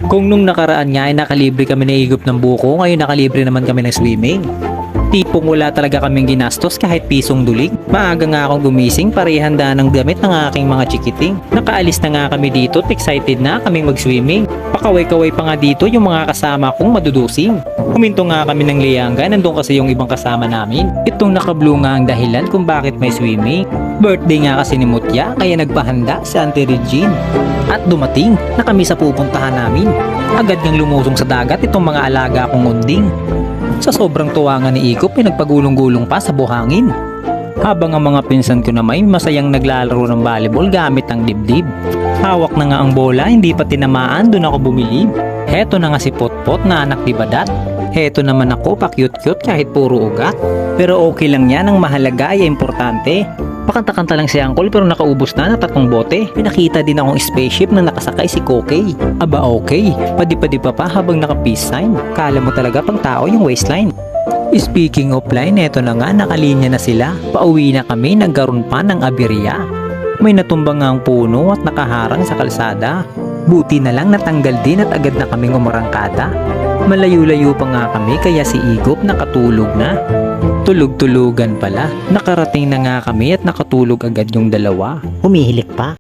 Kung nung nakaraan nga ay nakalibre kami na higop ng buko, ngayon nakalibre naman kami ng swimming. Tipong wala talaga kaming ginastos kahit pisong dulig. Maaga nga akong gumising para ihanda ng damit ng aking mga chikiting. Nakaalis na nga kami dito at excited na kaming mag-swimming. Pakaway-kaway pa nga dito yung mga kasama kong madudusing. Huminto nga kami ng liyangga, nandun kasi yung ibang kasama namin. Itong naka-blue nga ang dahilan kung bakit may swimming. Birthday nga kasi ni Mutya, kaya nagpahanda si Auntie Regine. At dumating na kami sa pupuntahan namin. Agad ngang lumusong sa dagat itong mga alaga kong unding. Sa sobrang tuwa nga ni Ikop, pinagpagulong-gulong pa sa buhangin. Habang ang mga pinsan ko naman masayang naglalaro ng volleyball gamit ang dibdib. Hawak na nga ang bola, hindi pa tinamaan, doon ako bumilib. Heto na nga si Potpot na anak ni Badat. Heto naman ako, pa-cute-cute kahit puro ugat. Pero okay lang yan, ang mahalaga ay importante. Pakanta-kanta lang si Uncle pero nakaubos na ng 3 bote. Pinakita din akong spaceship na nakasakay si Kokey. Aba okay, padi-padi pa habang naka-peace sign. Kala mo talaga pang tao yung waistline. Speaking of line, eto na nga, nakalinya na sila. Pauwi na kami, nagkaroon pa ng aberya. May natumbang nga ang puno at nakaharang sa kalsada. Buti na lang natanggal din at agad na kaming umurangkada. Malayo-layo pa nga kami kaya si Igop nakatulog na. Tulog-tulugan pala. Nakarating na nga kami at nakatulog agad yung dalawa. Humihilik pa.